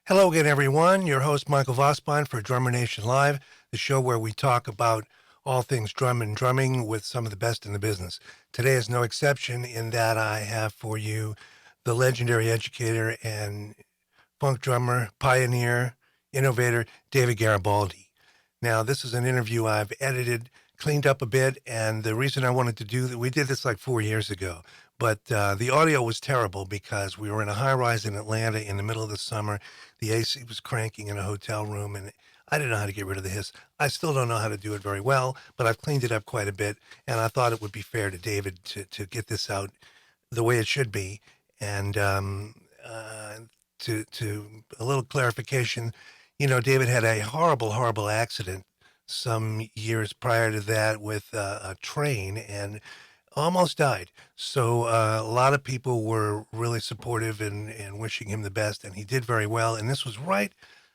Hello again, everyone. Your host, Michael Vosbon for Drummer Nation Live, the show where we talk about all things drum and drumming with some of the best in the business. Today is no exception in that I have for you the legendary educator and funk drummer, pioneer, innovator, David Garibaldi. Now, this is an interview I've edited, cleaned up a bit, and the reason I wanted to do that, we did this like 4 years ago, but the audio was terrible because we were in a high-rise in Atlanta in the middle of the summer. The AC was cranking in a hotel room, and I didn't know how to get rid of the hiss. I still don't know how to do it very well, but I've cleaned it up quite a bit, and I thought it would be fair to David to get this out the way it should be. And to a little clarification, David had a horrible, horrible accident some years prior to that with a train and almost died. So a lot of people were really supportive and wishing him the best, and he did very well. And this was right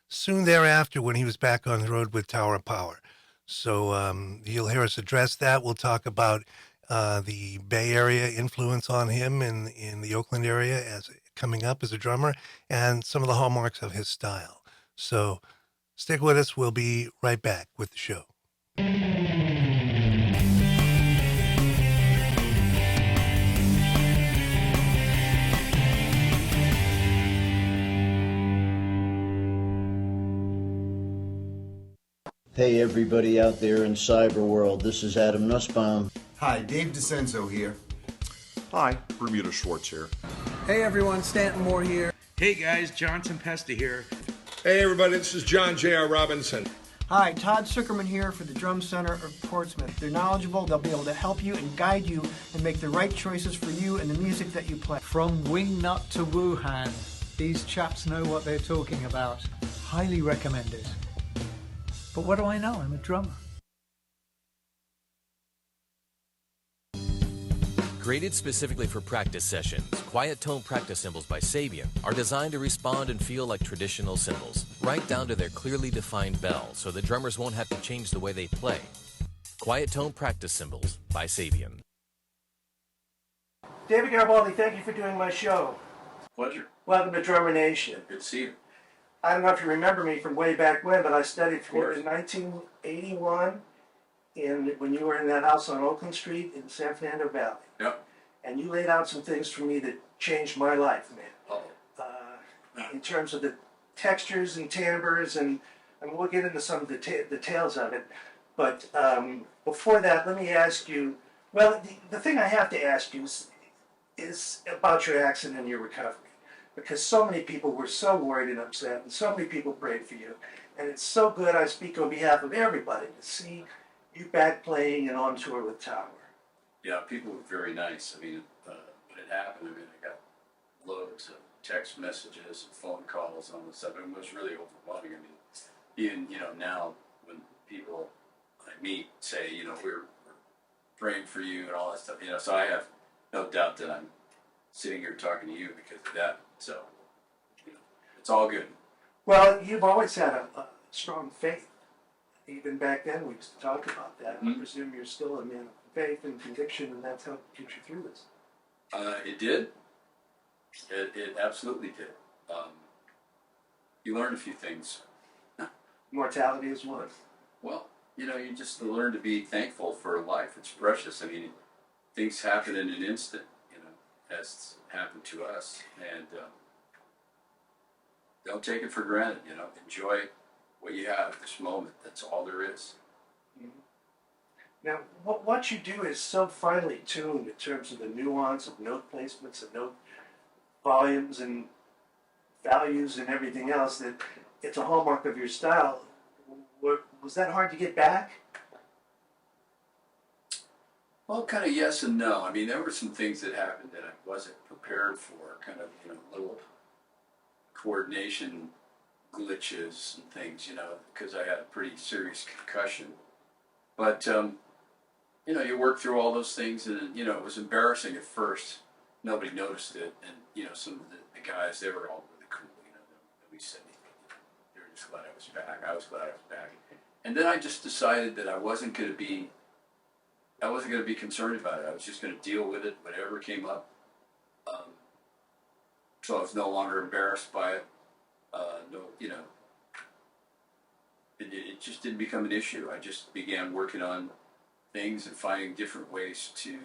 soon thereafter when he was back on the road with Tower of Power. So you'll hear us address that. We'll talk about the Bay Area influence on him in the Oakland area as coming up as a drummer and some of the hallmarks of his style. So stick with us. We'll be right back with the show. Hey everybody out there in cyber world, this is Adam Nussbaum. Hi, Dave DeCenzo here. Hi, Bermuda Schwartz here. Hey everyone, Stanton Moore here. Hey guys, Johnson Pesta here. Hey everybody, this is John J.R. Robinson. Hi, Todd Zuckerman here for the Drum Center of Portsmouth. They're knowledgeable, they'll be able to help you and guide you and make the right choices for you and the music that you play. From Wingnut to Wuhan, these chaps know what they're talking about. Highly recommended. But what do I know? I'm a drummer. Created specifically for practice sessions, quiet tone practice cymbals by Sabian are designed to respond and feel like traditional cymbals, right down to their clearly defined bell, so the drummers won't have to change the way they play. Quiet tone practice cymbals by Sabian. David Garibaldi, thank you for doing my show. Pleasure. Welcome to Drummer Nation. Good to see you. I don't know if you remember me from way back when, but I studied for in 1981 when you were in that house on Oakland Street in San Fernando Valley. Yep. And you laid out some things for me that changed my life, man. Uh-oh. In terms of the textures and timbres, and we'll get into some of the details of it. But before that, let me ask you, well, the thing I have to ask you is about your accident and your recovery. Because so many people were so worried and upset, and so many people prayed for you. And it's so good, I speak on behalf of everybody, to see you back playing and on tour with Tower. Yeah, people were very nice. I mean, when it happened, I got loads of text messages and phone calls and all this stuff. It was really overwhelming. I mean, even, now when people I meet say, we're praying for you and all that stuff, so I have no doubt that I'm sitting here talking to you because of that. So, it's all good. Well, you've always had a strong faith. Even back then, we used to talk about that. Mm-hmm. I presume you're still a man of faith and conviction, and that's how get you through this. It did. It absolutely did. You learn a few things. Mortality is one. Well, you just learn to be thankful for life. It's precious. I mean, things happen in an instant, as happened to us. And don't take it for granted, Enjoy what you have at this moment. That's all there is. Mm-hmm. Now, what you do is so finely tuned in terms of the nuance of note placements and note volumes and values and everything else that it's a hallmark of your style. Was that hard to get back? Well, kind of yes and no. I mean, there were some things that happened that I wasn't prepared for, kind of, little coordination glitches and things, because I had a pretty serious concussion. But, you work through all those things, and, it was embarrassing at first. Nobody noticed it, and, some of the guys, they were all really cool, nobody said anything. They were just glad I was back. I was glad I was back. And then I just decided that I wasn't going to be concerned about it. I was just going to deal with it, whatever came up. So I was no longer embarrassed by it. No, it just didn't become an issue. I just began working on things and finding different ways to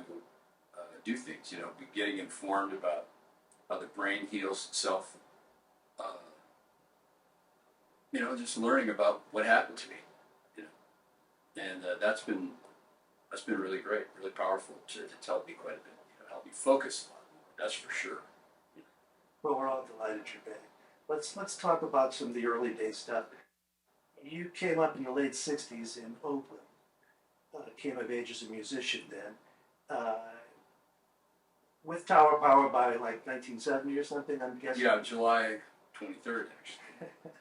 do things. Getting informed about how the brain heals itself. Just learning about what happened to me. And that's been really great, really powerful to help me quite a bit. Help me focus a lot more. That's for sure. Well, we're all delighted you're back. Let's talk about some of the early day stuff. You came up in the late '60s in Oakland. Came of age as a musician then. With Tower Power by like 1970 or something, I'm guessing. Yeah, July 23rd, actually.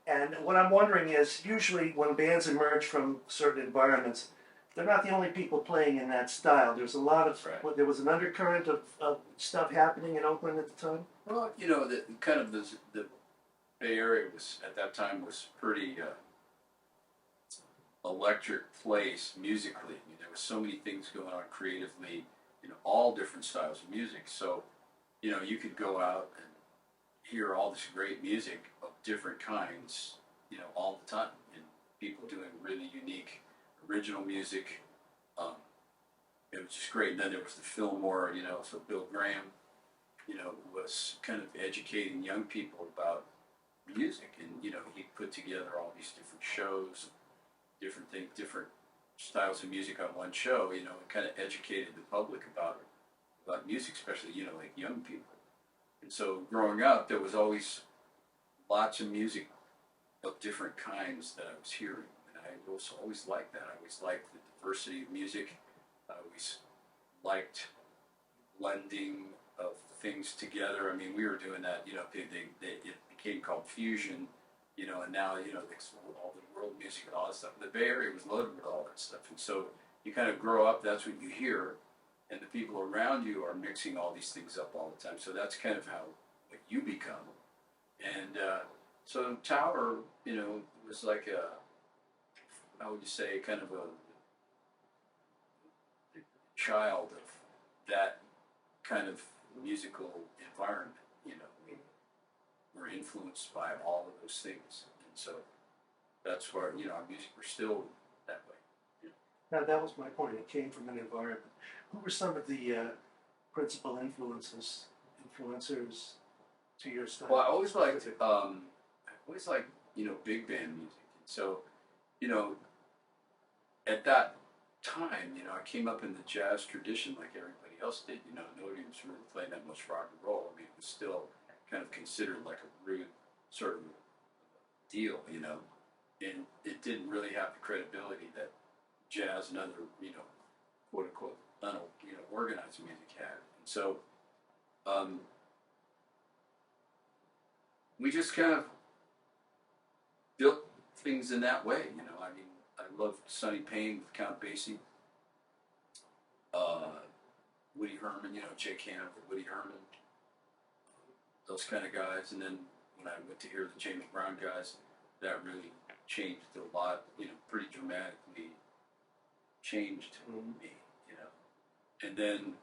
And what I'm wondering is, usually when bands emerge from certain environments, they're not the only people playing in that style. There's a lot of, Right. there was an undercurrent of stuff happening in Oakland at the time. Well, the Bay Area was at that time was pretty electric place musically. I mean, there were so many things going on creatively, all different styles of music. So, you could go out and hear all this great music of different kinds, all the time, and people doing really unique, original music. It was just great. And then there was the Fillmore, so Bill Graham, was kind of educating young people about music, and he put together all these different shows, different things, different styles of music on one show, and kind of educated the public about music, especially like young people. And so growing up, there was always lots of music of different kinds that I was hearing, and I also always liked that. I always liked the diversity of music. I always liked blending of things together. I mean, we were doing that. It became called fusion. And now there's all the world music and all that stuff. The Bay Area was loaded with all that stuff, and so you kind of grow up. That's what you hear, and the people around you are mixing all these things up all the time. So that's kind of how you become. And so Tower, was like how would you say, kind of a child of that kind of musical environment. We're influenced by all of those things, and so that's where our music was still that way. Now, that was my point. It came from an environment. Who were some of the principal influencers to your style? Well, I always liked big band music. And so, at that time, I came up in the jazz tradition like everybody else did. Nobody was really playing that much rock and roll. I mean, it was still kind of considered like a rude sort of deal, and it didn't really have the credibility that jazz and other, quote unquote, organized music had. And so, we just kind of built things in that way, I mean, I loved Sonny Payne with Count Basie, Woody Herman, Jake Hanna with Woody Herman, those kind of guys. And then when I went to hear the James Brown guys, that really changed a lot, pretty dramatically changed me, And then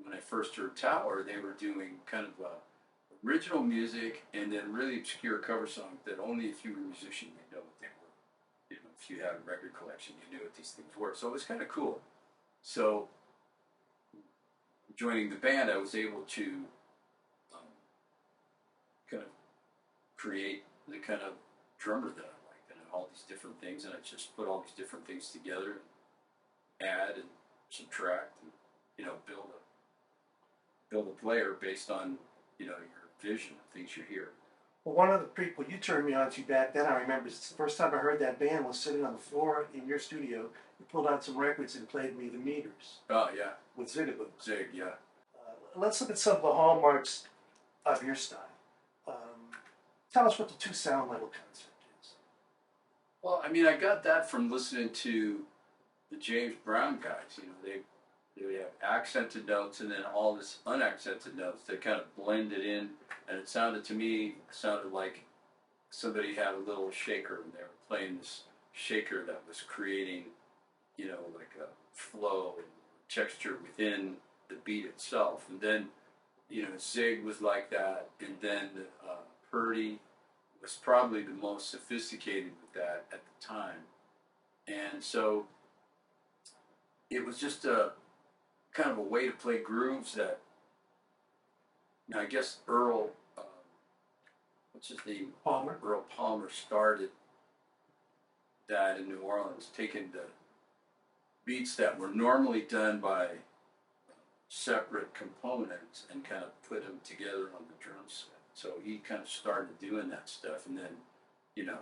when I first heard Tower, they were doing kind of original music and then really obscure cover songs that only if you were a musician you'd know what they were. If you had a record collection, you knew what these things were. So it was kind of cool. So joining the band, I was able to kind of create the kind of drummer that I liked, and all these different things, and I just put all these different things together, and add and subtract, and build a player based on your vision of things you hear. Well, one of the people you turned me on to back then, I remember, the first time I heard that band was sitting on the floor in your studio. You pulled out some records and played me the Meters. Oh yeah, with Zigaboo. Zig, yeah. Let's look at some of the hallmarks of your style. Tell us what the two sound level concept is. Well, I mean, I got that from listening to the James Brown guys. They would have accented notes and then all this unaccented notes that kind of blended in, and it sounded like somebody had a little shaker and they were playing this shaker that was creating, like a flow and texture within the beat itself. And then, Zig was like that, and then Purdy was probably the most sophisticated with that at the time. And so it was just a kind of a way to play grooves that, now I guess Earl, what's his name? Palmer. Earl Palmer started that in New Orleans, taking the beats that were normally done by separate components and kind of put them together on the drum set. So he kind of started doing that stuff, and then, you know,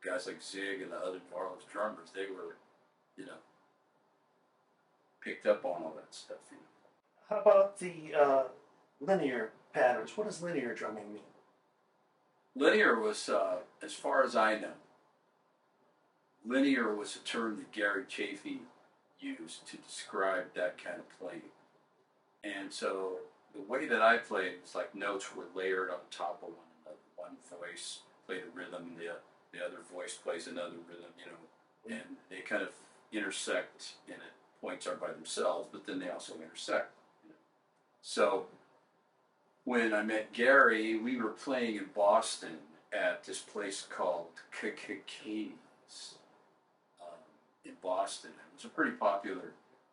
guys like Zig and the other New Orleans drummers, they were, you know, picked up on all that stuff. You know. How about the linear patterns? What does linear drumming mean? Linear was, as far as I know, linear was a term that Gary Chafee used to describe that kind of playing. And so the way that I played was like notes were layered on top of one another. One voice played a rhythm, the other voice plays another rhythm, you know, and they kind of intersect, and it points are by themselves, but then they also intersect. You know. So when I met Gary, we were playing in Boston at this place called Katie's in Boston. It was a pretty popular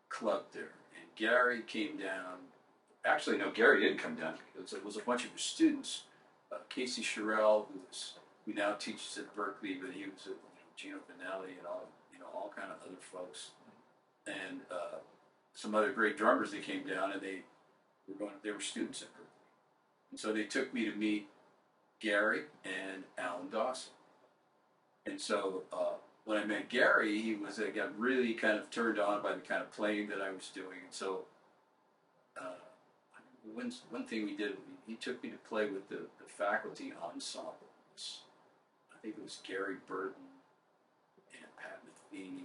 club there. And Gary came down. Actually, no, Gary didn't come down. It was a bunch of his students. Casey Sherrill, who now teaches at Berkeley, but he was at Gino Vanelli and all kind of other folks. And some other great drummers that came down, and they were students at Berkeley. And so they took me to meet Gary and Alan Dawson. And so when I met Gary, he got really kind of turned on by the kind of playing that I was doing. And so one thing we did, he took me to play with the faculty ensembles. I think it was Gary Burton and Pat Metheny,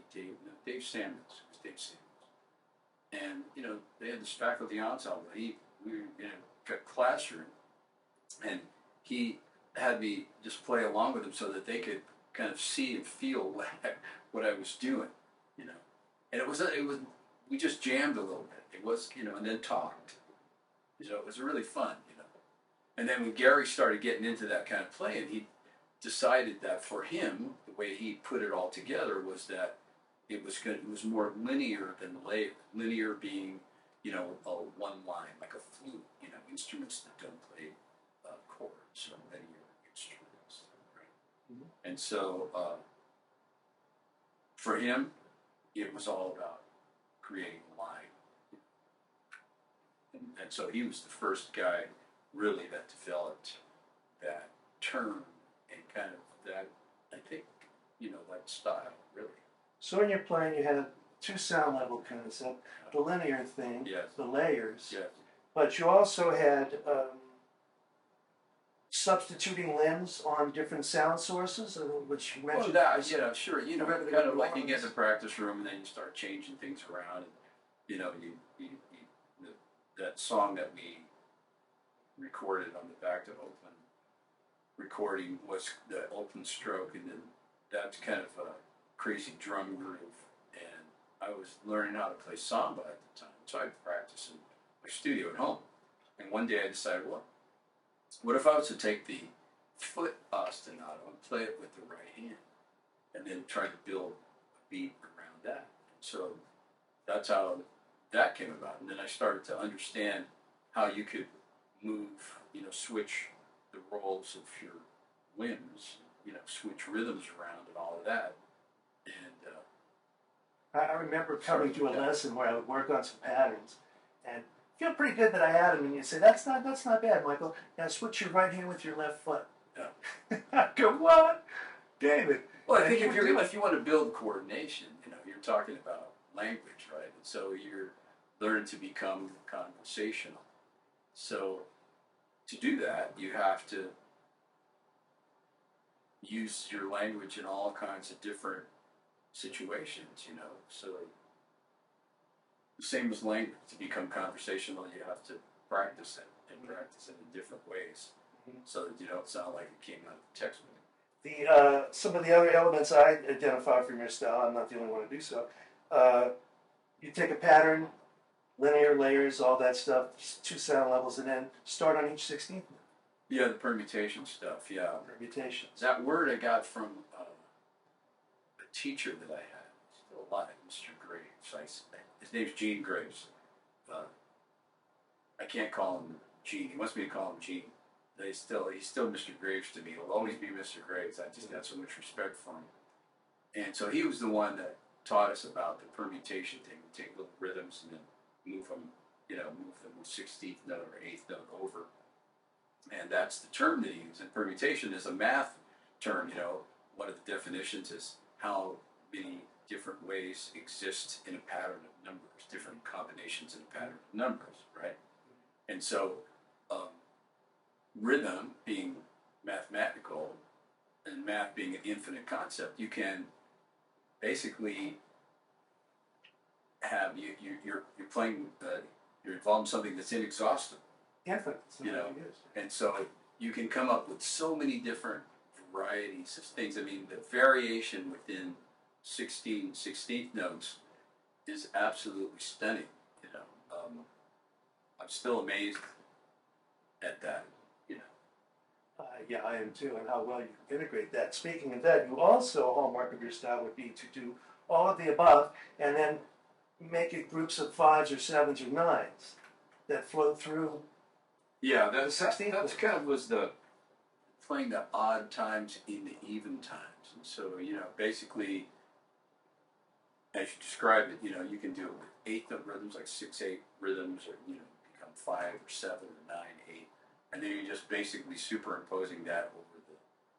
Dave Samuels. It was Dave Samuels. And, you know, they had this faculty ensemble. We were in a classroom, and he had me just play along with him so that they could kind of see and feel what I was doing, you know. And it was we just jammed a little bit. It was, you know, and then talked. So it was really fun, you know. And then when Gary started getting into that kind of playing, he decided that for him, the way he put it all together was that it was more linear than layered. Linear being, you know, a one line, like a flute, you know, instruments that don't play chords or linear instruments. Right? Mm-hmm. And so for him, it was all about creating a line. And so he was the first guy really that developed that term and kind of that, I think, you know, that style, really. So in your playing, you had two sound level concept, the linear thing, yes. The layers, yes. But you also had substituting limbs on different sound sources, which you mentioned. Well, yeah, sure. You know, kind of like you get in the practice room and then you start changing things around. And, you know, that song that we recorded on the Back to Oakland recording was the Oakland Stroke, and then that's kind of a crazy drum groove. And I was learning how to play samba at the time, so I'd practice in my studio at home. And one day I decided, well, what if I was to take the foot ostinato and play it with the right hand, and then try to build a beat around that? So that's how that came about. And then I started to understand how you could move, you know, switch the roles of your limbs, you know, switch rhythms around and all of that. And I remember coming to a lesson where I would work on some patterns and feel pretty good that I had them, and you say, that's not bad, Michael. Now switch your right hand with your left foot. Yeah. I go, what? David. Well, I think if you want to build coordination, you know, you're talking about language, right? And so you're learning to become conversational. So to do that, you have to use your language in all kinds of different situations, you know. So the same as language, to become conversational, you have to practice it and practice it in different ways, so that you don't sound like it came out of the textbook. Some of the other elements I identify from your style, I'm not the only one to do so. You take a pattern, linear layers, all that stuff, two sound levels, and then start on each 16th. Yeah, the permutation stuff, yeah. Permutations. That word I got from a teacher that I had, still alive, Mr. Graves. His name's Gene Graves. I can't call him Gene. He wants me to call him Gene. He's still Mr. Graves to me. He'll always be Mr. Graves. I just got so much respect for him. And so he was the one that taught us about the permutation thing. We take little rhythms and then move them, move them with 16th note or 8th note over. And that's the term that he used. And permutation is a math term, One of the definitions is how many different ways exist in a pattern of numbers, different combinations in a pattern of numbers, right? And so rhythm being mathematical and math being an infinite concept, you can basically have you're playing you're involved in something that's inexhaustible, Infinite. and so you can come up with so many different varieties of things. I mean, the variation within 16th notes is absolutely stunning. I'm still amazed at that. Yeah, I am too, and how well you integrate that. Speaking of that, you also, a hallmark of your style would be to do all of the above and then make it groups of 5s or 7s or 9s that flow through. Yeah, that's kind of was the playing the odd times in the even times. And so, basically, as you described it, you can do it with 8th note rhythms, like 6/8 rhythms, or, become 5 or 7 or 9/8. And then you're just basically superimposing that over the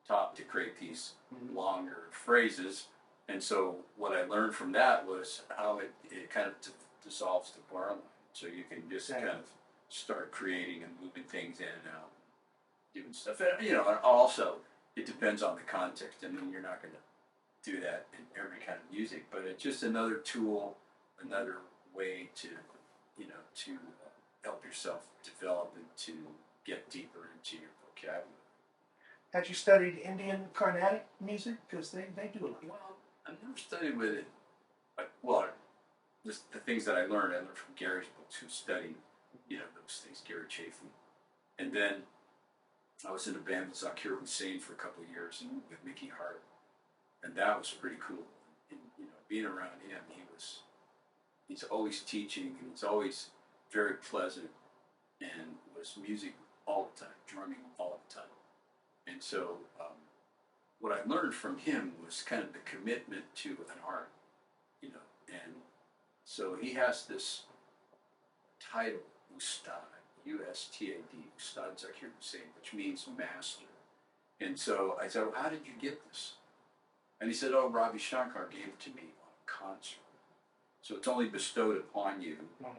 top to create these longer phrases. And so what I learned from that was how it kind of dissolves the bar line. So you can just kind of start creating and moving things in and out, doing stuff. And, and also it depends on the context. I mean, you're not going to do that in every kind of music, but it's just another tool, another way to, to help yourself develop and to get deeper into your vocabulary. Had you studied Indian Carnatic music? Because they do a lot. Well, I've never studied with it. Well, just the things that I learned from Gary's books, who studied, those things, Gary Chafee. And then I was in a band with Zakir Hussain for a couple of years and with Mickey Hart. And that was pretty cool. And, being around him, he's always teaching and he's always very pleasant and was music all the time, drumming all the time. And so what I learned from him was kind of the commitment to an art, and so he has this title, Ustad, U-S-T-A-D, Ustad Zakir Hussain, which means master. And so I said, well, how did you get this? And he said, oh, Ravi Shankar gave it to me on a concert. So it's only bestowed upon you, right,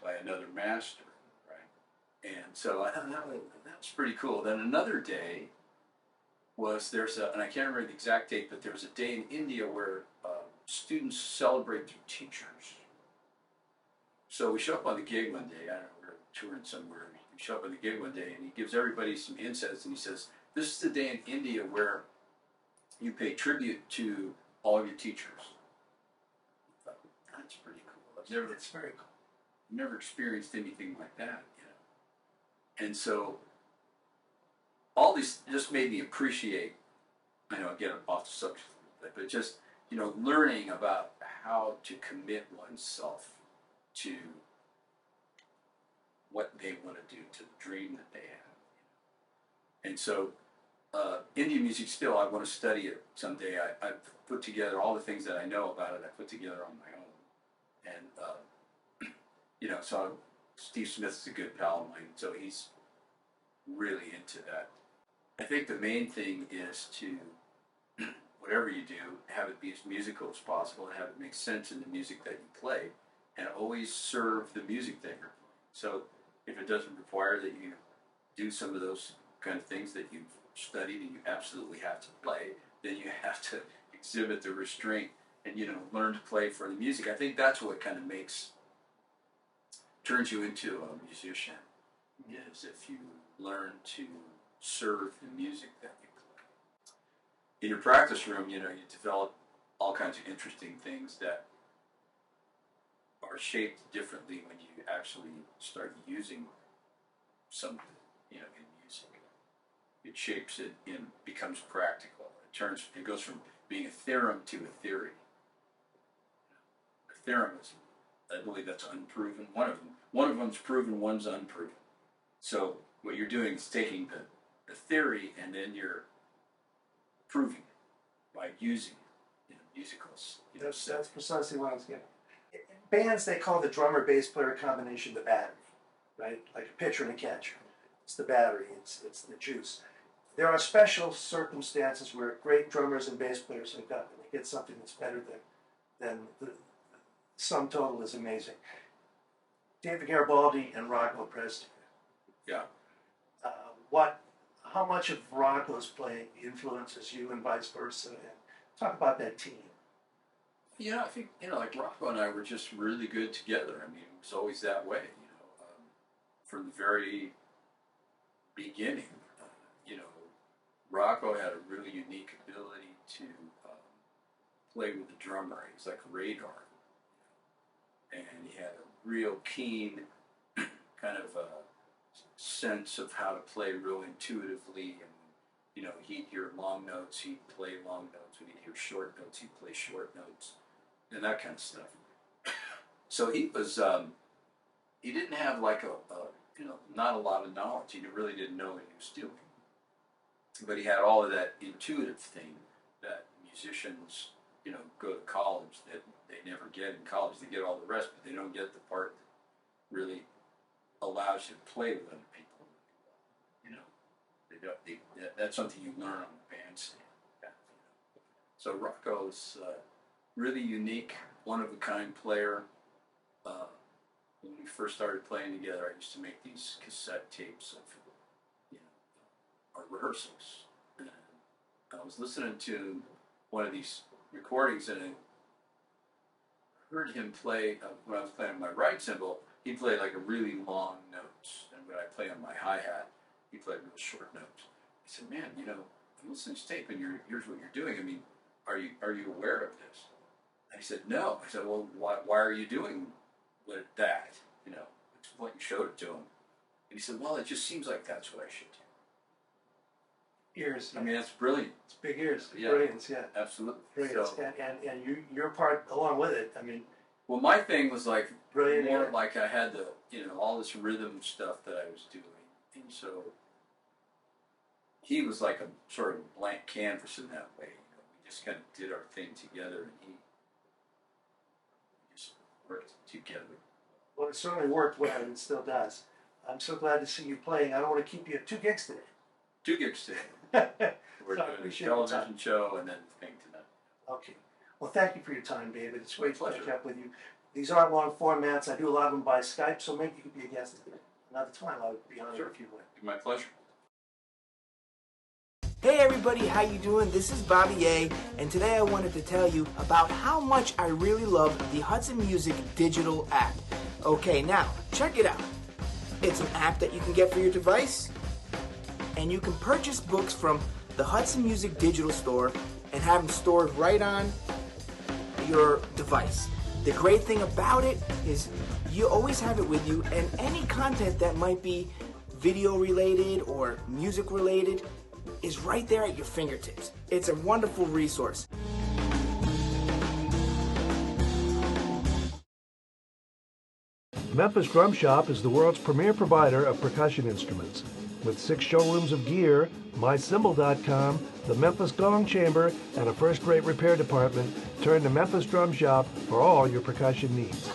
by another master, right? And so I thought that was pretty cool. Then another day and I can't remember the exact date, but there was a day in India where students celebrate their teachers. So we show up on the gig one day, I don't know, we were touring somewhere, we show up on the gig one day and he gives everybody some incense and he says, this is the day in India where you pay tribute to all of your teachers. I thought, that's pretty cool. It's very cool. Never experienced anything like that, And so all these just made me appreciate, again, off the subject a little bit, but just, learning about how to commit oneself to what they want to do, to the dream that they have. And so Indian music still, I want to study it someday. I've put together all the things that I know about it, I put together on my own. And, so Steve Smith is a good pal of mine, so he's really into that. I think the main thing is to, whatever you do, have it be as musical as possible and have it make sense in the music that you play and always serve the music that you're playing. So if it doesn't require that you do some of those kind of things that you've studied and you absolutely have to play, then you have to exhibit the restraint and, learn to play for the music. I think that's what kind of turns you into a musician, is if you learn to serve the music that you play. In your practice room, you develop all kinds of interesting things that are shaped differently when you actually start using something, in music. it shapes it and becomes practical. It goes from being a theorem to a theory. A theorem is, I believe that's unproven. One of them's proven, one's unproven. So what you're doing is taking the theory and then you're proving it by using musicals. That's precisely what I was getting. In bands, they call the drummer bass player combination the battery, right? Like a pitcher and a catcher. It's the battery. It's the juice. There are special circumstances where great drummers and bass players hook up and they get something that's better than the sum total is amazing. David Garibaldi and Rocco Presti. Yeah. How much of Rocco's playing influences you and vice versa? And talk about that team. Yeah, I think, like Rocco and I were just really good together. I mean, it was always that way, from the very beginning. Rocco had a really unique ability to play with the drummer. He was like a radar. And he had a real keen kind of sense of how to play real intuitively. And, he'd hear long notes, he'd play long notes. When he'd hear short notes, he'd play short notes. And that kind of stuff. So he was, he didn't have like not a lot of knowledge. He really didn't know what he was doing. But he had all of that intuitive thing that musicians, go to college that they never get in college. They get all the rest, but they don't get the part that really allows you to play with other people. That's something you learn on the bandstand. So Rocco's really unique, one-of-a-kind player. When we first started playing together, I used to make these cassette tapes of our rehearsals. And I was listening to one of these recordings and I heard him play, when I was playing my right cymbal, he'd play like a really long note. And when I play on my hi-hat, he played real short notes. I said, man, I'm listening to this tape and here's what you're doing. I mean, are you aware of this? And he said, no. I said, well, why are you doing that? It's what you showed it to him. And he said, well, it just seems like that's what I should do. Ears. I mean, that's brilliant. It's big ears. Yeah. Brilliance, yeah. Absolutely. Brilliance. So, and your part along with it. I mean, well, my thing was like brilliant. More like I had the all this rhythm stuff that I was doing, and so he was like a sort of blank canvas in that way. We just kind of did our thing together, and he just worked together. Well, it certainly worked well, and it still does. I'm so glad to see you playing. I don't want to keep you at 2 gigs today. 2 gigs today. We're So doing a television show and then the thing tonight. Okay. Well, thank you for your time, David. It's great to pleasure. catch up with you. These aren't long formats. I do a lot of them by Skype, so maybe you could be a guest another time. I would be honored if you would. My pleasure. Hey everybody, how you doing? This is Bobby A, and today I wanted to tell you about how much I really love the Hudson Music digital app. Okay, now, check it out. It's an app that you can get for your device, and you can purchase books from the Hudson Music digital store and have them stored right on your device. The great thing about it is you always have it with you, and any content that might be video related or music related is right there at your fingertips. It's a wonderful resource. Memphis Drum Shop is the world's premier provider of percussion instruments. With 6 showrooms of gear, mycymbal.com, the Memphis Gong Chamber, and a first-rate repair department, turn to Memphis Drum Shop for all your percussion needs.